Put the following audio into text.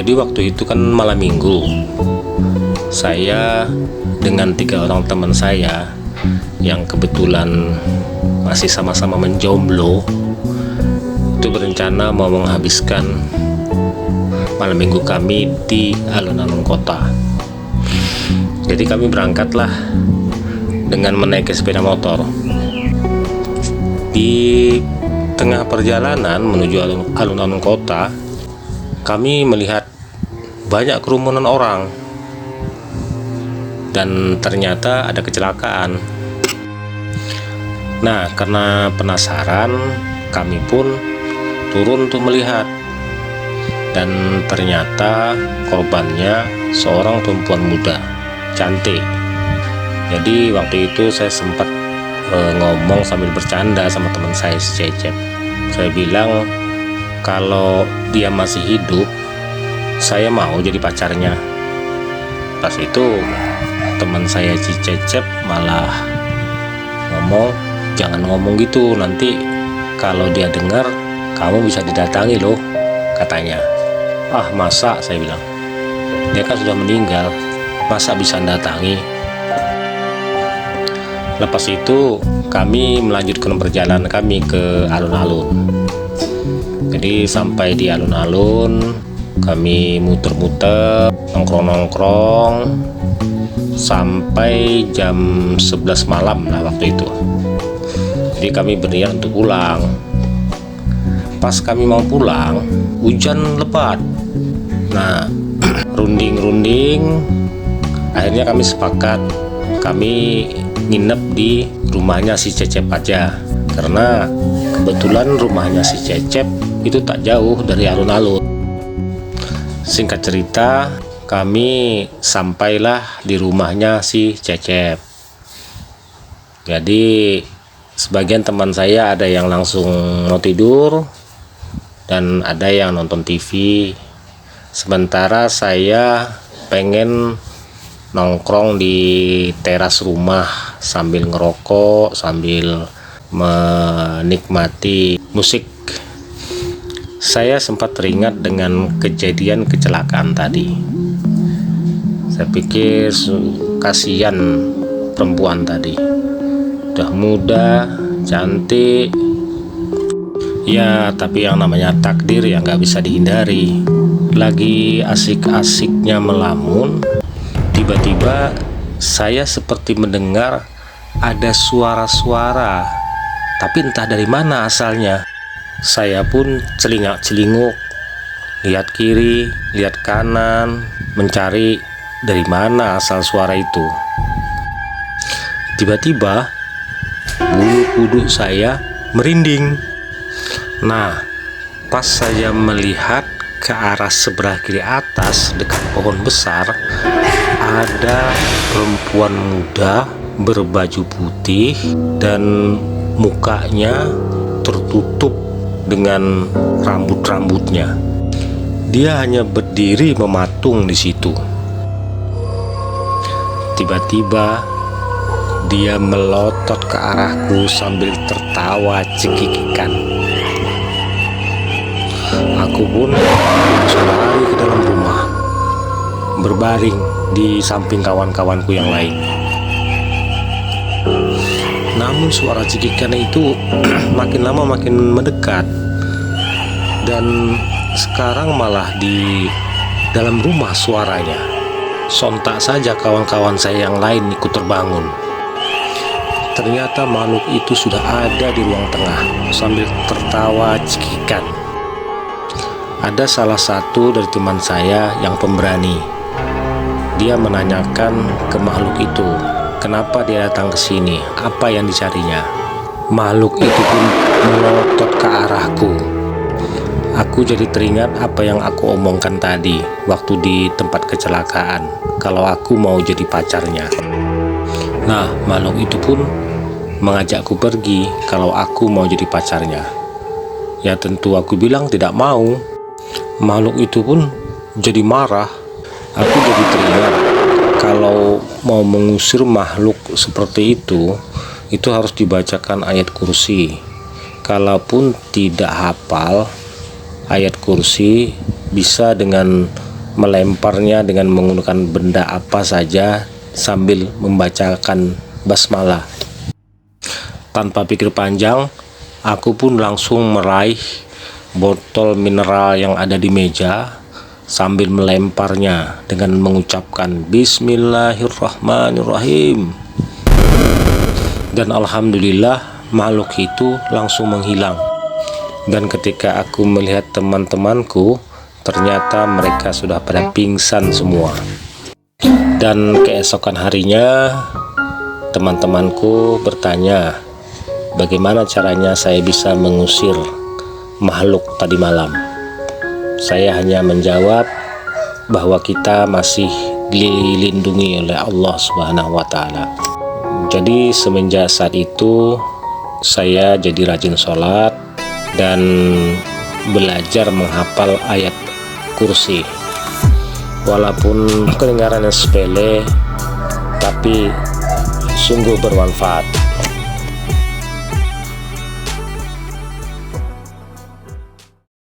Jadi waktu itu kan malam minggu, saya dengan 3 orang teman saya yang kebetulan masih sama-sama menjomblo itu berencana mau menghabiskan malam minggu kami di alun-alun kota. Jadi kami berangkatlah dengan menaiki sepeda motor. Di tengah perjalanan menuju alun-alun kota, kami melihat banyak kerumunan orang dan ternyata ada kecelakaan. Nah, karena penasaran, kami pun turun untuk melihat, dan ternyata korbannya seorang perempuan muda, cantik. Jadi waktu itu saya sempat ngomong sambil bercanda sama teman saya si Cecep. Saya bilang kalau dia masih hidup, saya mau jadi pacarnya. Pas itu teman saya si Cecep malah ngomong, jangan ngomong gitu, nanti kalau dia dengar kamu bisa didatangi loh, katanya. Ah, masa, saya bilang, dia kan sudah meninggal, masa bisa datangi. Lepas itu kami melanjutkan perjalanan kami ke alun-alun. Jadi sampai di alun-alun kami muter-muter, nongkrong-nongkrong sampai jam 11 malam lah waktu itu. Jadi kami berniat untuk pulang. Pas kami mau pulang, hujan lebat. Nah, runding-runding, akhirnya kami sepakat kami nginep di rumahnya si Cecep aja, karena kebetulan rumahnya si Cecep itu tak jauh dari alun-alun. Singkat cerita, kami sampailah di rumahnya si Cecep. Jadi sebagian teman saya ada yang langsung mau tidur dan ada yang nonton TV. Sementara saya pengen nongkrong di teras rumah sambil ngerokok, sambil menikmati musik. Saya sempat teringat dengan kejadian kecelakaan tadi. Saya pikir kasihan perempuan tadi, udah muda, cantik. Ya, tapi yang namanya takdir ya nggak bisa dihindari. Lagi asik-asiknya melamun, tiba-tiba saya seperti mendengar ada suara-suara, tapi entah dari mana asalnya. Saya pun celingak-celinguk, lihat kiri, lihat kanan, mencari dari mana asal suara itu. Tiba-tiba bulu kuduk saya merinding. Nah, pas saya melihat ke arah sebelah kiri atas dekat pohon besar, ada perempuan muda berbaju putih dan mukanya tertutup dengan rambut-rambutnya. Dia hanya berdiri mematung di situ. Tiba-tiba dia melotot ke arahku sambil tertawa cekikikan. Aku pun langsung lari ke dalam rumah, berbaring di samping kawan-kawanku yang lain. Namun suara cekikan itu makin lama makin mendekat, dan sekarang malah di dalam rumah suaranya. Sontak saja kawan-kawan saya yang lain ikut terbangun. Ternyata makhluk itu sudah ada di ruang tengah sambil tertawa cekikan. Ada salah satu dari teman saya yang pemberani. Dia menanyakan ke makhluk itu, kenapa dia datang ke sini, apa yang dicarinya. Makhluk itu pun melotot ke arahku. Aku jadi teringat apa yang aku omongkan tadi waktu di tempat kecelakaan, kalau aku mau jadi pacarnya. Nah, makhluk itu pun mengajakku pergi kalau aku mau jadi pacarnya. Ya tentu aku bilang tidak mau. Makhluk itu pun jadi marah. Aku jadi teringat kalau mau mengusir makhluk seperti itu harus dibacakan ayat kursi. Kalaupun tidak hafal ayat kursi, bisa dengan melemparnya dengan menggunakan benda apa saja sambil membacakan basmalah. Tanpa pikir panjang, aku pun langsung meraih botol mineral yang ada di meja sambil melemparnya dengan mengucapkan Bismillahirrahmanirrahim. Dan alhamdulillah makhluk itu langsung menghilang. Dan ketika aku melihat teman-temanku, ternyata mereka sudah pada pingsan semua. Dan keesokan harinya teman-temanku bertanya bagaimana caranya saya bisa mengusir makhluk tadi malam. Saya hanya menjawab bahwa kita masih dilindungi oleh Allah Subhanahu wa Ta'ala. Jadi semenjak saat itu saya jadi rajin sholat dan belajar menghafal ayat kursi. Walaupun kedengarannya sepele, tapi sungguh bermanfaat.